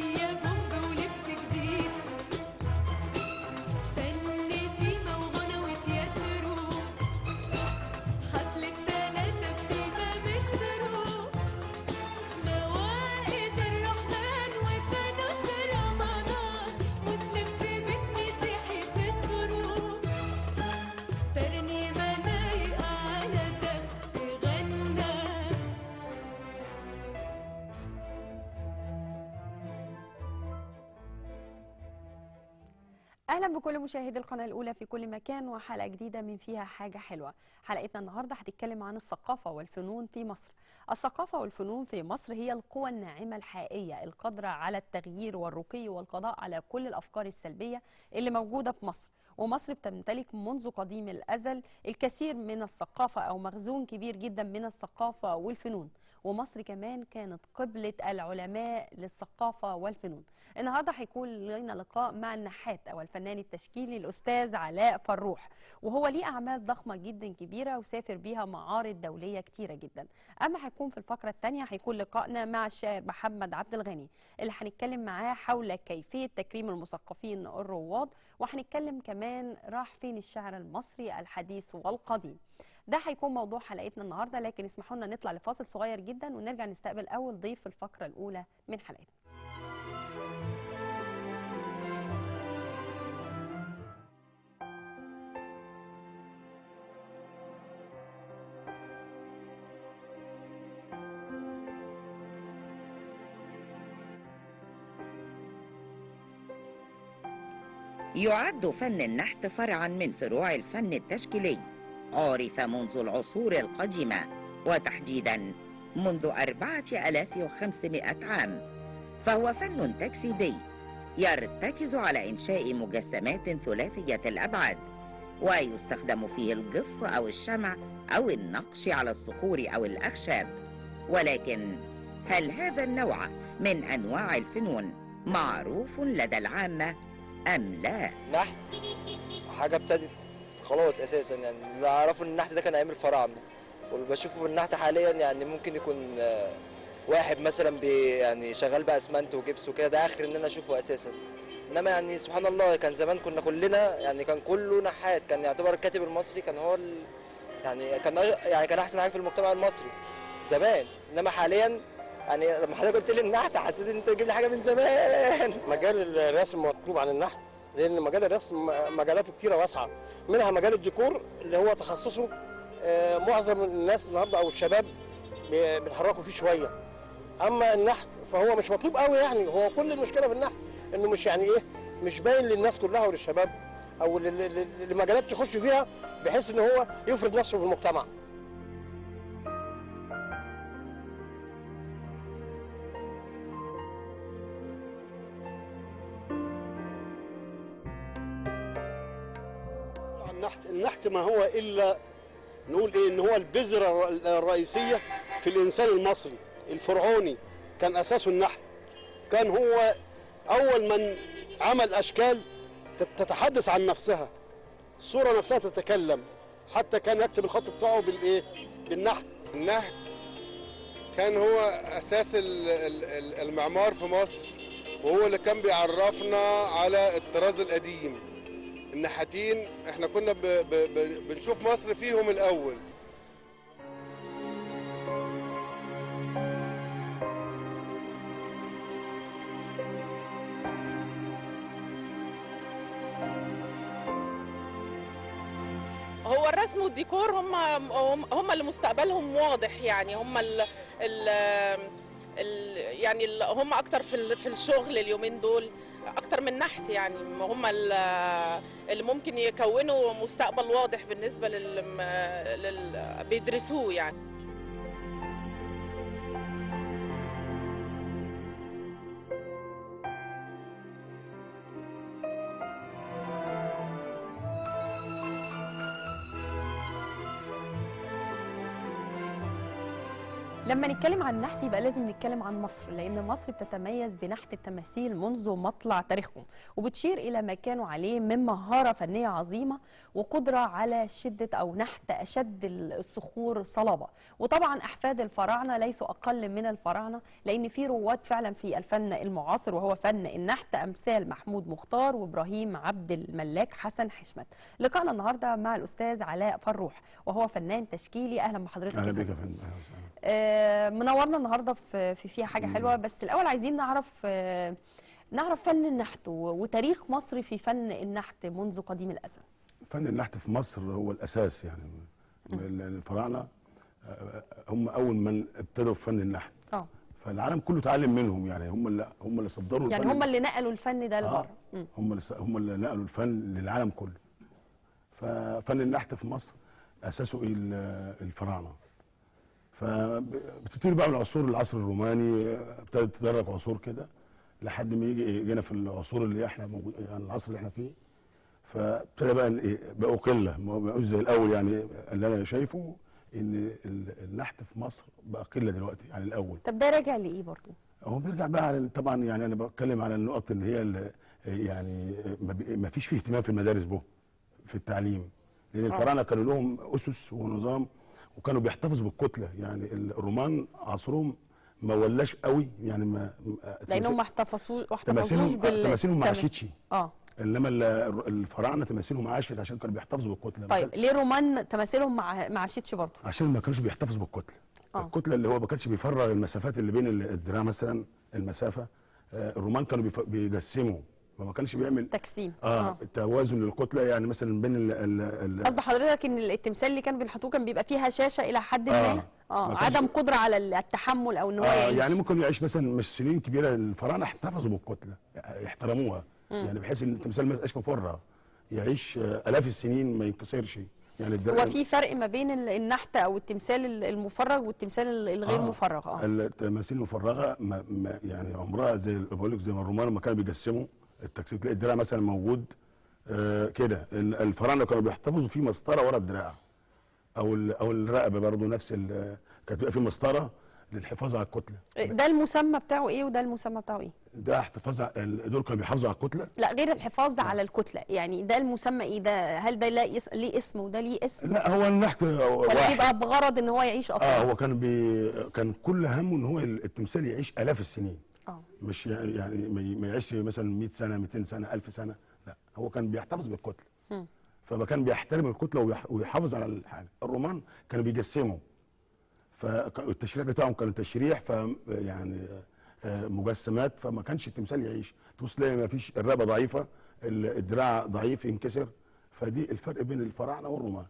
هدية بومب ولبس جديد، فن سيما وغنى وتياترو، حفلة 3 بسيما مترو، موائد الرحمن وفانوس رمضان، مسلم في بيت مسيحي في الدروب، ترنيمة لايقة على تخت غنى. اهلا بكل مشاهدي القناه الاولى في كل مكان، وحلقه جديده من فيها حاجه حلوه. حلقتنا النهارده هتتكلم عن الثقافه والفنون في مصر. الثقافه والفنون في مصر هي القوى الناعمه الحقيقيه القادره على التغيير والرقي والقضاء على كل الافكار السلبيه اللي موجوده في مصر. ومصر بتمتلك منذ قديم الازل الكثير من الثقافه او مخزون كبير جدا من الثقافه والفنون. ومصر كمان كانت قبلة العلماء للثقافة والفنون. النهاردة هيكون لنا لقاء مع النحات أو الفنان التشكيلي الأستاذ علاء فروح، وهو ليه أعمال ضخمة جدا كبيرة وسافر بيها معارض دولية كتيرة جدا. أما هيكون في الفقرة الثانية هيكون لقائنا مع الشاعر محمد عبد الغني اللي هنتكلم معاه حول كيفية تكريم المثقفين الرواد، وهنتكلم كمان راح فين الشعر المصري الحديث والقديم. ده هيكون موضوع حلقتنا النهارده، لكن اسمحوا لنا نطلع لفاصل صغير جدا ونرجع نستقبل اول ضيف في الفقره الاولى من حلقتنا. يعد فن النحت فرعا من فروع الفن التشكيلي، عرف منذ العصور القديمة وتحديدا منذ 4500 عام، فهو فن تجسيدي يرتكز على إنشاء مجسمات ثلاثية الأبعاد، ويستخدم فيه الجص أو الشمع أو النقش على الصخور أو الأخشاب. ولكن هل هذا النوع من أنواع الفنون معروف لدى العامة أم لا؟ نحت حاجة ابتدت خلاص أساسا، يعني اللي أعرفه إن النحت ده كان أيام الفراعنة، واللي بشوفه في النحت حاليا يعني ممكن يكون واحد مثلا يعني شغال بقى اسمنت وجبس وكده، ده آخر إن أنا أشوفه أساسا. إنما يعني سبحان الله كان زمان كنا كلنا يعني كان كله نحات، كان يعتبر الكاتب المصري كان هو كان أحسن حاجة في المجتمع المصري زمان. إنما حاليا يعني لما حضرتك قلت لي النحت حسيت ان انت بتجيب لي حاجه من زمان. مجال الرسم مطلوب عن النحت، لان مجال الرسم مجالاته كتيره واسعه، منها مجال الديكور اللي هو تخصصه معظم الناس النهارده او الشباب بيتحركوا فيه شويه. اما النحت فهو مش مطلوب قوي، يعني هو كل المشكله في النحت انه مش يعني ايه، مش باين للناس كلها وللشباب او للمجالات تخش فيها بحيث ان هو يفرض نفسه في المجتمع. النحت ما هو إلا نقول إيه، إن هو البذرة الرئيسية في الإنسان المصري الفرعوني، كان أساسه النحت. كان هو أول من عمل أشكال تتحدث عن نفسها، الصورة نفسها تتكلم، حتى كان يكتب الخط بتاعه بالإيه، بالنحت. النحت كان هو أساس المعمار في مصر، وهو اللي كان بيعرفنا على الطراز القديم. النحاتين احنا كنا بنشوف مصر فيهم الأول. هو الرسم والديكور هم اللي مستقبلهم واضح، يعني هم هم اكتر في الشغل اليومين دول اكتر من نحت، يعني هم اللي ممكن يكونوا مستقبل واضح بالنسبه بيدرسوه يعني. لما نتكلم عن النحت يبقى لازم نتكلم عن مصر، لأن مصر بتتميز بنحت التماثيل منذ مطلع تاريخهم، وبتشير إلى ما كانوا عليه من مهارة فنية عظيمة وقدرة على شدة أو نحت أشد الصخور صلابة. وطبعا أحفاد الفراعنة ليسوا أقل من الفراعنة، لأن في رواد فعلا في الفن المعاصر وهو فن النحت، أمثال محمود مختار وإبراهيم عبد الملاك حسن حشمت. لقاءنا النهارده مع الأستاذ علاء فروح وهو فنان تشكيلي. أهلا بحضرتك. اهلا بك يا فندم. منورنا النهارده في فيها حاجه حلوه. بس الاول عايزين نعرف فن النحت وتاريخ مصر في فن النحت منذ قديم الازل. فن النحت في مصر هو الاساس، يعني الفراعنه هم اول من ابتدوا في فن النحت. فالعالم كله اتعلم منهم، يعني هم اللي صدروا يعني الفن، هم اللي نقلوا الفن ده لبره. هم اللي نقلوا الفن للعالم كله. ففن النحت في مصر اساسه الفراعنه. فبتبتدي بقى من العصر الروماني، ابتدت تتدرج عصور كده لحد ما يجينا في العصور اللي احنا موجود، يعني العصر اللي احنا فيه. فابتدى بقى بقوا قله، ما بقوش زي الاول. يعني اللي انا شايفه ان النحت في مصر بقى قله دلوقتي عن الاول. طب ده راجع لايه برضه؟ هو بيرجع بقى طبعا، يعني انا بتكلم على النقط اللي هي يعني ما فيش فيه اهتمام في المدارس في التعليم، لان الفراعنه كانوا لهم اسس ونظام وكانوا بيحتفظوا بالكتله. يعني الرومان عصرهم ما ولاش قوي، يعني لانهم ما احتفظوش تماثيلهم ما عاشتش. انما الفراعنه تماثيلهم عاشت عشان كانوا بيحتفظوا بالكتله. طيب ليه الرومان تماثيلهم ما عاشتش برضه؟ عشان ما كانوش بيحتفظوا بالكتله. الكتله اللي هو ما كانش بيفرغ المسافات اللي بين الدراع مثلا، المسافه. الرومان كانوا بيجسموا، ما كانش بيعمل تجسيم. توازن للكتله، يعني مثلا بين قصد حضرتك ان التمثال اللي كانوا بيحطوه كان بيبقى فيه هشاشه الى حد ما. عدم قدره على التحمل او ان هو يعيش. يعني ممكن يعيش مثلا مش سنين كبيره. الفراعنه احتفظوا بالكتله، يحترموها. يعني بحيث ان التمثال ما يبقاش مفرغ، يعيش الاف السنين ما ينكسرش. يعني هو في فرق ما بين النحت او التمثال المفرغ والتمثال الغير مفرغ؟ التماثيل المفرغه يعني عمرها زي بقول لك، زي ما الرومان ما كانوا بيجسموا التجسيم، تلاقي الدراع مثلا موجود كده. الفراعنه كانوا بيحتفظوا في مسطره ورا الدراع، او الرقبه برضه نفس كانت بيبقى في مسطره للحفاظ على الكتله. ده المسمى بتاعه ايه وده المسمى بتاعه ايه؟ ده احتفاظ دول كانوا بيحافظوا على الكتله. لا، غير الحفاظ على الكتله، يعني ده المسمى ايه؟ ده هل ده ليه اسم وده ليه اسم؟ لا، هو النحت ولا بيبقى بغرض ان هو يعيش اطول؟ هو كان كل همه ان هو التمثال يعيش الاف السنين. مش يعني ما يعيش مثلا 100 سنه 200 سنه 1000 سنه، لا، هو كان بيحتفظ بالكتله. فما كان بيحترم الكتله ويحافظ على الحاجه. الرومان كانوا بيجسموا، فالتشريح بتاعهم كان تشريح يعني مجسمات، فما كانش التمثال يعيش. تبص تلاقي ما فيش، الرقبه ضعيفه، الدراع ضعيف ينكسر. فدي الفرق بين الفراعنه والرومان.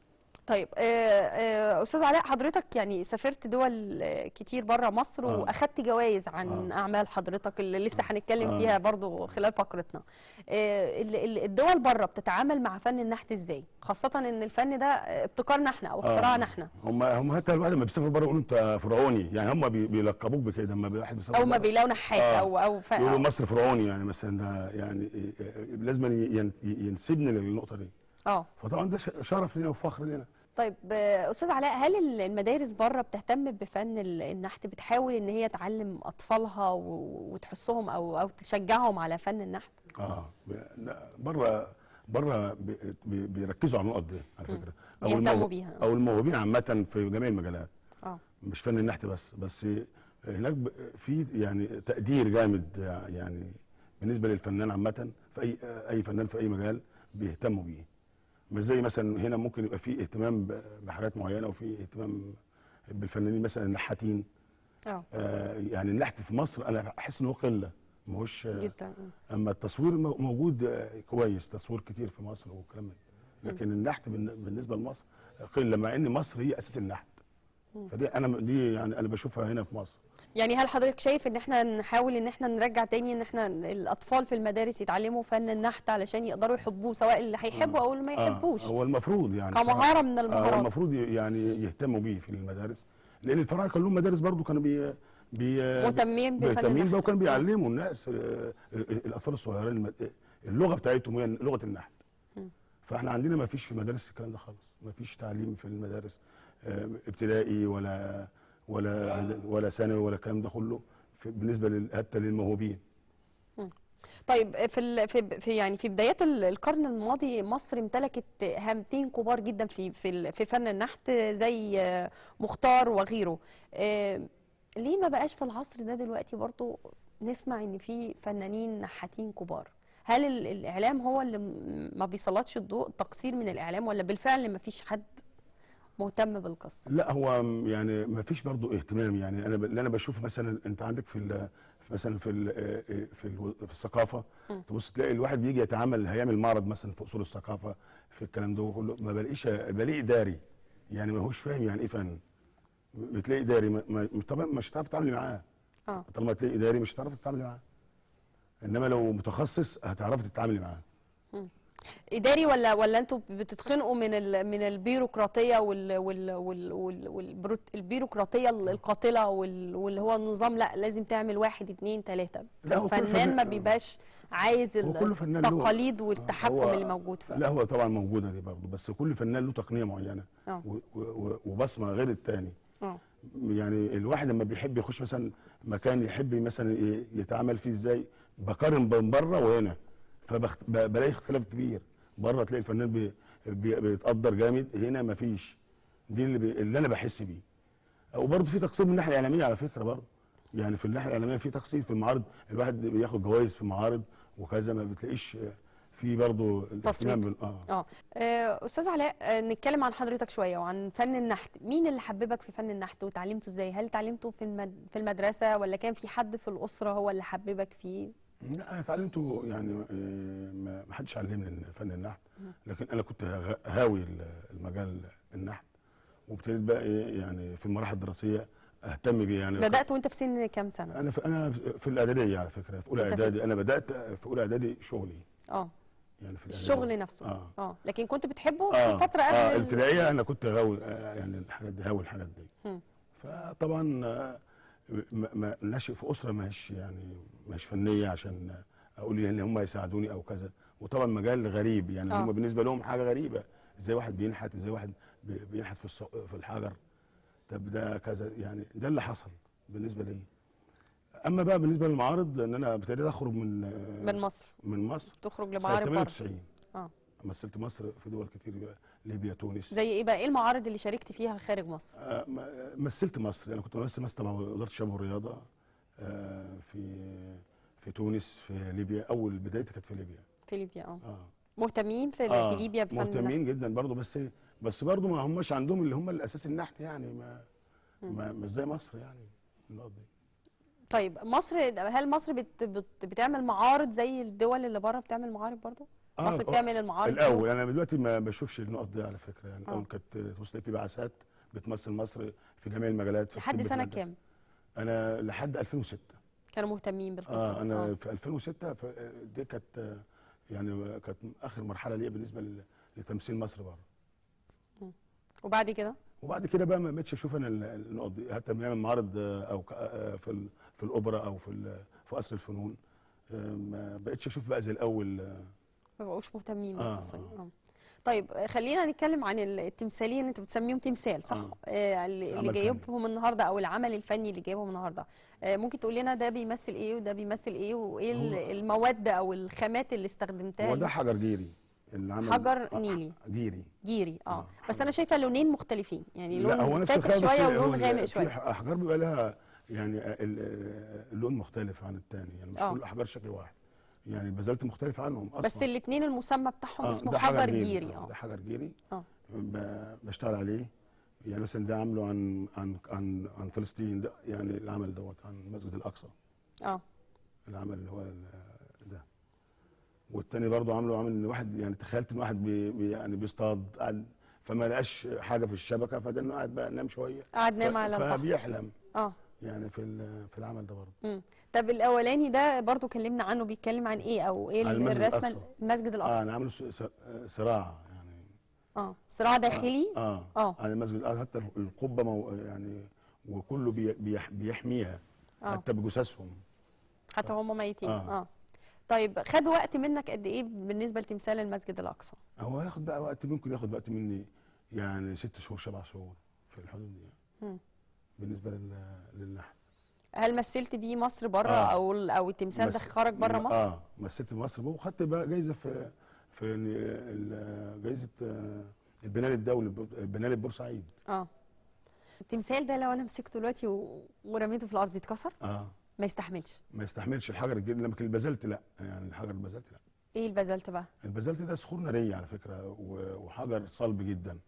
طيب استاذ علاء، حضرتك يعني سافرت دول كتير بره مصر واخدت جوائز عن اعمال حضرتك اللي لسه هنتكلم فيها برضو خلال فقرتنا. الدول بره بتتعامل مع فن النحت ازاي؟ خاصه ان الفن ده ابتكارنا احنا او اختراعنا احنا. هم حتى الواحد لما بيسافر بره يقولوا انت فرعوني، يعني هم بيلقبوك بكده لما الواحد بيسافر او ما بيلاقوا نحات او يقولوا مصر فرعوني، يعني مثلا ده يعني لازم ينسبني للنقطه دي. فطبعا ده شرف لنا وفخر لنا. طيب استاذ علاء، هل المدارس بره بتهتم بفن النحت؟ بتحاول ان هي تعلم اطفالها وتحثهم او تشجعهم على فن النحت؟ بره بيركزوا على النقط دي على فكره. بيهتموا بيها، او الموهوبين عامه في جميع المجالات. مش فن النحت بس هناك في يعني تقدير جامد، يعني بالنسبه للفنان عامه، في اي فنان في اي مجال بيهتموا بيه. مش زي مثلا هنا ممكن يبقى في اهتمام بحاجات معينه وفي اهتمام بالفنانين مثلا النحاتين. يعني النحت في مصر انا احس ان هو قله، ماهوش جدا. اما التصوير موجود كويس، تصوير كتير في مصر والكلام ده، لكن النحت بالنسبه لمصر قله، مع ان مصر هي اساس النحت. فدي يعني انا بشوفها هنا في مصر. يعني هل حضرتك شايف ان احنا نحاول ان احنا نرجع تاني ان احنا الاطفال في المدارس يتعلموا فن النحت علشان يقدروا يحبوه، سواء اللي هيحبوا او اللي ما يحبوش؟ هو المفروض يعني كمهاره من المهارات. هو المفروض يعني يهتموا بيه في المدارس، لان الفراعنه كان لهم مدارس برضو كانوا مهتمين بفن النحت، وكانوا بيعلموا الناس الاطفال الصغيرين اللغه بتاعتهم هي لغه النحت. فاحنا عندنا ما فيش في المدارس الكلام ده خالص، ما فيش تعليم في المدارس ابتدائي ولا ثانوي ولا الكلام ده كله بالنسبه حتى للموهوبين. طيب في بدايات القرن الماضي مصر امتلكت هامتين كبار جدا في فن النحت زي مختار وغيره. ليه ما بقاش في العصر ده دلوقتي برضو نسمع ان في فنانين نحاتين كبار؟ هل الاعلام هو اللي ما بيسلطش الضوء، تقصير من الاعلام، ولا بالفعل ما فيش حد مهتم بالقصه؟ لا، هو يعني ما فيش برضو اهتمام. يعني اللي انا بشوف مثلا انت عندك مثلا في الثقافه، تبص تلاقي الواحد بيجي يتعامل، هيعمل معرض مثلا في اصول الثقافه في الكلام ده كله، ما بلاقي اداري، يعني ما هوش فاهم يعني ايه فن. بتلاقي اداري طبعا مش هتعرف تتعاملي معاه. طالما تلاقي اداري مش هتعرف تتعاملي معاه، انما لو متخصص هتعرفي تتعاملي معاه. اداري ولا انتوا بتتخنقوا من البيروقراطيه البيروقراطيه القاتله واللي هو النظام؟ لا لازم تعمل 1 2 3. الفنان ما بيبقاش عايز التقاليد والتحكم اللي موجود فيه. لا هو طبعا موجوده دي برضه، بس كل فنان له تقنيه معينه وبصمه غير الثاني. يعني الواحد لما بيحب يخش مثلا مكان يحب مثلا يتعامل فيه ازاي، بقارن بين بره وهنا، فبلاقي اختلاف كبير. بره تلاقي الفنان بيتقدر جامد، هنا مفيش. دي اللي انا بحس بيه. وبرضه في تقصير من الناحيه الاعلاميه على فكره برضه، يعني في الناحيه الاعلاميه في تقصير في المعارض، الواحد بياخد جوائز في معارض وكذا، ما بتلاقيش في برضه الاهتمام. استاذ علاء، نتكلم عن حضرتك شويه وعن فن النحت. مين اللي حببك في فن النحت وتعلمته ازاي؟ هل تعلمته في المدرسه، ولا كان في حد في الاسره هو اللي حببك فيه؟ لا انا اتعلمته، يعني ما حدش علمني فن النحت، لكن انا كنت هاوي المجال النحت، وابتديت بقى يعني في المراحل الدراسيه اهتم بيه. يعني بدات وانت في سن كام سنه؟ انا في الاعداديه على فكره، في اولى اعدادي. انا بدات في اولى اعدادي شغلي. يعني في الشغل نفسه. لكن كنت بتحبه في الفتره قبل الابتدائيه؟ انا كنت غاوي يعني الحاجات دي، هاوي الحاجات دي. فطبعا ما ناشئ في اسره ماهيش فنيه عشان اقول ان هم يساعدوني او كذا. وطبعا مجال غريب، يعني هم بالنسبه لهم حاجه غريبه، ازاي واحد بينحت، ازاي واحد بينحت في الحجر. طب ده كذا، يعني ده اللي حصل بالنسبه لي. اما بقى بالنسبه للمعارض، ان انا ابتديت اخرج من مصر تخرج لمعارض بره. 98 مثلت مصر في دول كتير، ليبيا، تونس. زي ايه بقى؟ ايه المعارض اللي شاركت فيها خارج مصر؟ مثلت مصر، يعني كنت بمثل تبع وزاره الشباب والرياضه في تونس، في ليبيا. اول بدايتي كانت في ليبيا. مهتمين في ليبيا بفن مهتمين جدا برضه، بس برضه ما هماش عندهم اللي هم الاساس النحت، يعني مش زي مصر يعني النقط دي. طيب هل مصر بتعمل معارض زي الدول اللي بره بتعمل معارض برضه؟ مصر بتعمل المعارض الاول. انا دلوقتي ما بشوفش النقط دي على فكره، يعني اول كانت توصل في بعثات بتمثل مصر في جميع المجالات. لحد سنه كام؟ انا لحد 2006 كانوا مهتمين بالقصه. انا في 2006 دي كانت يعني كانت اخر مرحله ليا بالنسبه لتمثيل مصر بره. وبعد كده بقى ما بقتش اشوف انا النقط دي، حتى بنعمل معارض او في الاوبرا او في قصر الفنون، ما بقتش اشوف بقى زي الاول. ما بقوش مهتمين بالقصه. طيب خلينا نتكلم عن التمثالين. انت بتسميهم تمثال، صح؟ اللي جايبهم النهارده، او العمل الفني اللي جايبهم النهارده، ممكن تقول لنا ده بيمثل ايه وده بيمثل ايه، وايه المواد او الخامات اللي استخدمتها؟ هو ده حجر جيري، حجر نيلي. جيري. بس انا شايفه لونين مختلفين، يعني لون فاتح شويه ولون غامق شويه. في احجار بيبقى لها يعني اللون مختلف عن الثاني، يعني مش كل الاحجار شكل واحد، يعني البازلت مختلف عنهم اصلا. بس الاثنين المسمى بتاعهم اسمه حجر جيري. ده حجر جيري. بشتغل عليه. يعني مثلا ده عامله عن فلسطين، ده يعني العمل دوت عن المسجد الاقصى. العمل اللي هو ده. والتاني برضه عامل ان واحد، يعني تخيلت ان واحد يعني بيصطاد، قاعد فما لقاش حاجه في الشبكه، فده انه قاعد بقى نام شويه، قاعد نام على البحر فبيحلم. يعني في العمل ده برضه. طب الاولاني ده برضه كلمنا عنه، بيتكلم عن ايه او ايه الرسمه؟ المسجد الاقصى. انا عامله صراع يعني. صراع داخلي. على المسجد، حتى القبه يعني وكله بيحميها، حتى بجثثهم، حتى هم ميتين. طيب خد وقت منك قد ايه بالنسبه لتمثال المسجد الاقصى؟ هو هياخد بقى وقت، ممكن ياخد وقت مني يعني 6 شهور 7 شهور في الحدود دي. بالنسبه للنحت. هل مثلت بيه مصر بره او التمثال ده خرج بره مصر؟ مثلت في مصر وخدت بقى جايزه في جايزه البنال الدولي، بنال بورسعيد. التمثال ده لو انا مسكته دلوقتي ورميته في الارض يتكسر؟ ما يستحملش الحجر الجيري، لكن البازلت لا، يعني الحجر البازلت لا. ايه البازلت بقى؟ البازلت ده صخور ناريه على فكره، وحجر صلب جدا،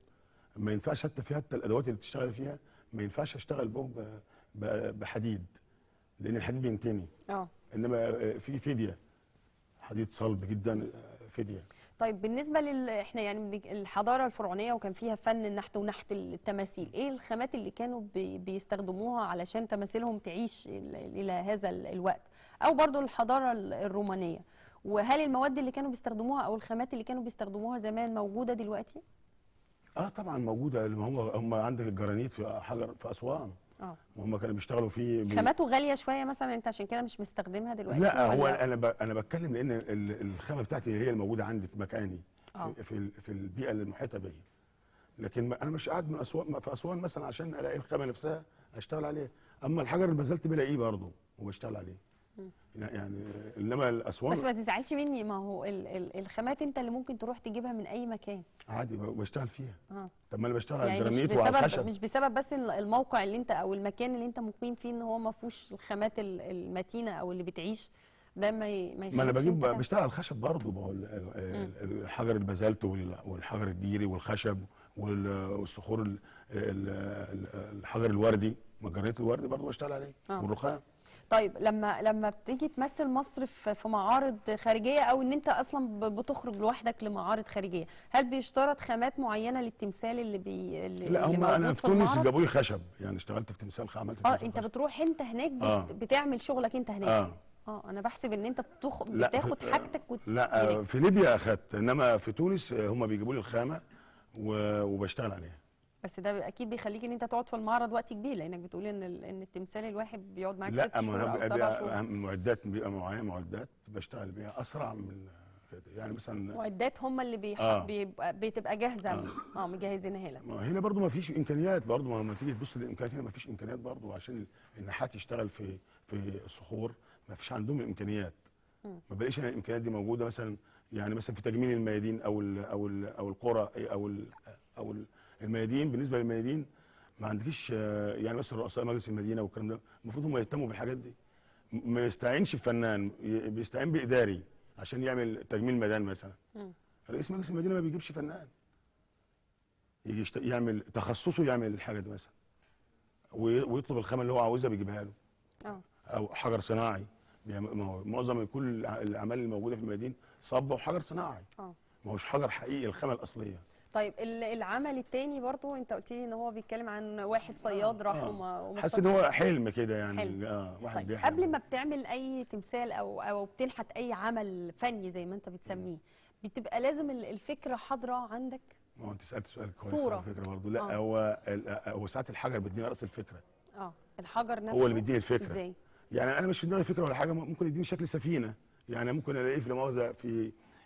ما ينفعش حتى الادوات اللي بتشتغل فيها ما ينفعش اشتغل بهم بحديد، لان الحديد بينتني. انما في فديه حديد صلب جدا، فديه. طيب بالنسبه احنا يعني الحضاره الفرعونيه وكان فيها فن النحت ونحت التماثيل، ايه الخامات اللي كانوا بيستخدموها علشان تماثيلهم تعيش الى هذا الوقت؟ او برضو الحضاره الرومانيه، وهل المواد اللي كانوا بيستخدموها او الخامات اللي كانوا بيستخدموها زمان موجوده دلوقتي؟ طبعا موجوده، هم عندك الجرانيت في اسوان. وهم كانوا بيشتغلوا فيه خاماته غاليه شويه مثلا، انت عشان كده مش مستخدمها دلوقتي؟ لا، هو انا بتكلم لان الخامه بتاعتي هي الموجوده عندي في مكاني، في البيئه المحيطه بيا، لكن انا مش قاعد في اسوان مثلا عشان الاقي الخامه نفسها اشتغل عليها. اما الحجر البازلت بلاقيه برضه وبشتغل عليه، يعني انما الاسوان. بس ما تزعلش مني، ما هو الخامات انت اللي ممكن تروح تجيبها من اي مكان عادي بشتغل فيها. طب ما انا بشتغل على يعني الجرانيت وعلى الخشب، مش بسبب بس الموقع اللي انت او المكان اللي انت مقيم فيه ان هو ما فيهوش الخامات المتينه او اللي بتعيش، ده ما انا بشتغل على الخشب برضه. ما هو الحجر البازلت والحجر الجيري والخشب والصخور الحجر الوردي، جرانيت الوردي برضه بشتغل عليه، والرخام. طيب لما بتيجي تمثل مصر في معارض خارجيه، او ان انت اصلا بتخرج لوحدك لمعارض خارجيه، هل بيشترط خامات معينه للتمثال لا، هم انا في تونس جابوا لي خشب، يعني اشتغلت في تمثال عملت انت بتروح انت هناك بتعمل شغلك انت هناك؟ انا بحسب ان انت بتاخد حاجتك لا، في ليبيا اخدت، انما في تونس هم بيجيبوا لي الخامه وبشتغل عليها. بس ده اكيد بيخليك ان انت تقعد في المعرض وقت كبير، لانك بتقول ان التمثال الواحد بيقعد معاك 6 شهور او 7 شهور. لا، معدات بيبقى معايا، معدات بشتغل بيها اسرع من كده، يعني مثلا معدات هم اللي بتبقى جاهزه، مجهزينها لك. هنا برضو ما فيش امكانيات، برضو لما تيجي تبص للامكانيات هنا ما فيش امكانيات برضو، عشان النحات يشتغل في صخور ما فيش عندهم الامكانيات. ما بلاقيش انا الامكانيات دي موجوده، مثلا يعني مثلا في تجميل الميادين او القرى او الميادين. بالنسبه للميادين ما عندكيش، يعني مثلا رؤساء مجلس المدينه والكلام ده المفروض هم يهتموا بالحاجات دي، ما يستعينش بفنان، بيستعين باداري عشان يعمل تجميل ميدان مثلا. رئيس مجلس المدينه ما بيجيبش فنان يجي يعمل تخصصه، يعمل الحاجه دي مثلا، ويطلب الخامه اللي هو عاوزها بيجيبها له. او حجر صناعي، معظم كل الاعمال الموجوده في الميادين صب وحجر صناعي، ما هوش حجر حقيقي الخامه الاصليه. طيب العمل الثاني برضو انت قلت لي ان هو بيتكلم عن واحد صياد راح حاسس ان هو حلم كده، يعني حلم. واحد طيب بيحلم. قبل ما بتعمل اي تمثال او بتنحت اي عمل فني زي ما انت بتسميه، بتبقى لازم الفكره حاضره عندك؟ ما هو انت سالت سؤال كويس على فكره برضه. لا، هو ساعات الحجر بيديني راس الفكره. الحجر نفسه هو اللي بيديني الفكره. ازاي؟ يعني انا مش في دماغي فكره ولا حاجه، ممكن يديني شكل سفينه، يعني ممكن الاقيه في مؤاخذه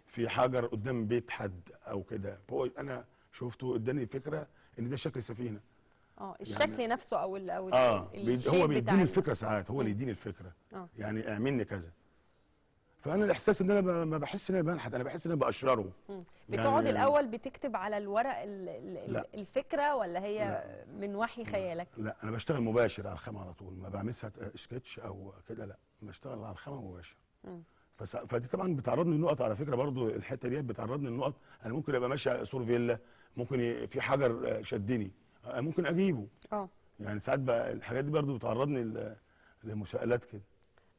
في حجر قدام بيت حد او كده، فهو انا شفته اداني فكره ان ده شكل سفينه. الشكل يعني نفسه او هو بيديني الفكره ساعات، هو اللي يديني الفكره. يعني اعملني كذا، فانا الاحساس ان انا ما بحس ان انا بنحت، انا بحس ان انا باشرره. بتقعد يعني الاول بتكتب على الورق الفكره، ولا هي من وحي خيالك؟ لا، انا بشتغل مباشر على الخامه على طول، ما بعملش سكتش او كده، لا بشتغل على الخامه مباشر. فدي طبعا بتعرضني للنقط، على فكره برضو الحته ديت بتعرضني للنقط. انا ممكن ابقى ماشي سور فيلا، ممكن في حجر شدني ممكن اجيبه. يعني ساعات بقى الحاجات دي برضو بتعرضني لمساءلات كده.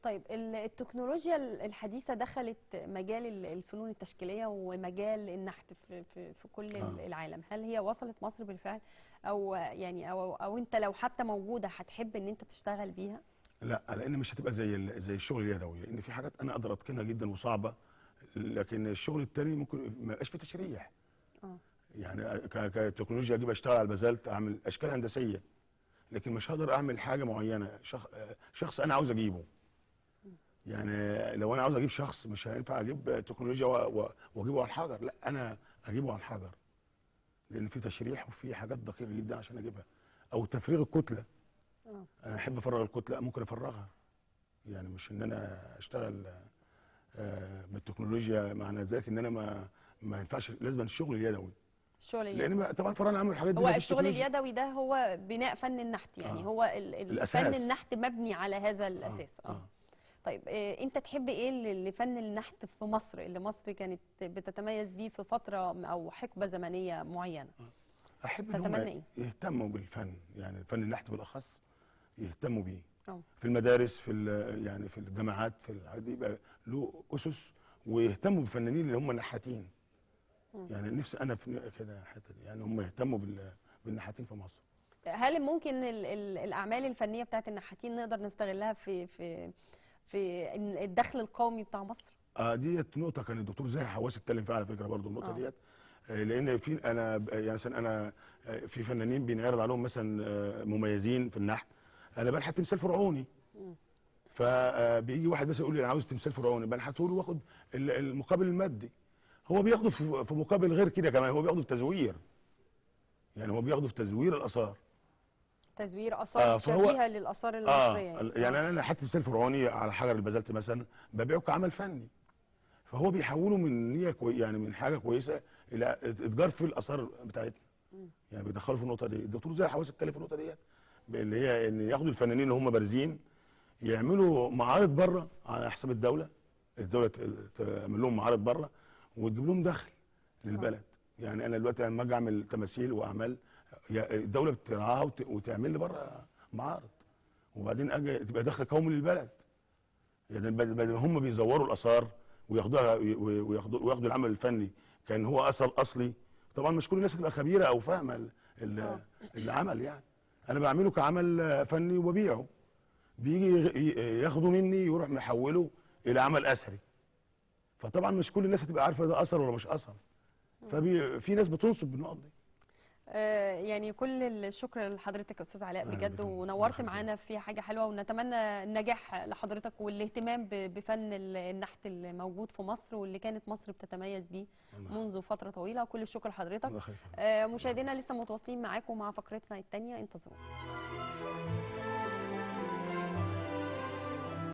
طيب التكنولوجيا الحديثه دخلت مجال الفنون التشكيليه ومجال النحت في كل العالم، هل هي وصلت مصر بالفعل، او يعني او انت لو حتى موجوده هتحب ان انت تشتغل بيها؟ لا، لان مش هتبقى زي الشغل اليدوي، لان في حاجات انا اقدر اتقنها جدا وصعبه، لكن الشغل التاني ممكن ما يبقاش فيه تشريح. يعني كتكنولوجيا اجيب اشتغل على البازلت، اعمل اشكال هندسيه، لكن مش هقدر اعمل حاجه معينه شخص انا عاوز اجيبه. يعني لو انا عاوز اجيب شخص مش هينفع اجيب تكنولوجيا واجيبه على الحجر، لا انا اجيبه على الحجر، لان في تشريح وفي حاجات دقيقه جدا عشان اجيبها، او تفريغ الكتله. انا احب افرغ الكتله، لا ممكن افرغها، يعني مش ان انا اشتغل بالتكنولوجيا، معنى ذلك ان انا ما ينفعش، لازم الشغل اليدوي. الشغل اليدوي لان طبعا الفراعنه عملوا الحاجات دي هو مفيش الشغل تكنولوجيا. اليدوي ده هو بناء فن النحت، يعني هو الأساس. فن النحت مبني على هذا الاساس. طيب انت تحب ايه لفن النحت في مصر، اللي مصر كانت بتتميز بيه في فتره او حقبه زمنيه معينه؟ احب ان هم يهتموا بالفن، يعني فن النحت بالاخص يهتموا بيه في المدارس، يعني في الجامعات، في الحاجات دي يبقى له اسس، ويهتموا بالفنانين اللي هم نحاتين. يعني نفسي انا في كده حته، يعني هم يهتموا بالنحاتين في مصر. هل ممكن الاعمال الفنيه بتاعت النحاتين نقدر نستغلها في الدخل القومي بتاع مصر؟ ديت نقطه كان الدكتور زاهي حواس اتكلم فيها على فكره برضو النقطه ديت. لان انا يعني مثلا انا في فنانين بينعرض عليهم مثلا مميزين في النحت، انا بنحت تمثال فرعوني، فبيجي واحد مثلا يقول لي انا عاوز تمثال فرعوني، بنحته له واخد المقابل المادي. هو بياخده في مقابل غير كده كمان، هو بياخده في تزوير، يعني هو بياخده في تزوير الاثار، تزوير اثار شبيهه للاثار المصريه. يعني انا نحت تمثال فرعوني على حجر البازلت مثلا، ببيعه كعمل فني، فهو بيحوله من نيه يعني من حاجه كويسه الى اتجار في الاثار بتاعتنا. يعني بيدخلوا في النقطه دي. الدكتور زي حواس اتكلم في النقطه ديت، اللي هي ان ياخدوا الفنانين اللي هم بارزين يعملوا معارض بره على حساب الدوله تعمل لهم معارض بره وتجيب لهم دخل للبلد. يعني انا دلوقتي لما اجي اعمل تماثيل واعمال، الدوله بترعاها وتعمل لي بره معارض، وبعدين اجي تبقى دخل قومي للبلد. يعني بدل هم بيزوروا الاثار وياخدوها وياخدوا العمل الفني كان هو اصلي. طبعا مش كل الناس هتبقى خبيره او فاهمه العمل، يعني انا بعمله كعمل فني وببيعه، بيجي ياخدوا مني يروح محوله الى عمل اثري. فطبعا مش كل الناس هتبقى عارفه ده اثر ولا مش اثر، ففي ناس بتنصب بالنقط دي. يعني كل الشكر لحضرتك يا استاذ علاء بجد، ونورت معانا في حاجه حلوه، ونتمنى النجاح لحضرتك والاهتمام بفن النحت اللي موجود في مصر واللي كانت مصر بتتميز بيه منذ فتره طويله. كل الشكر لحضرتك. مشاهدينا لسه متواصلين معاكم مع فقرتنا الثانيه، انتظرونا.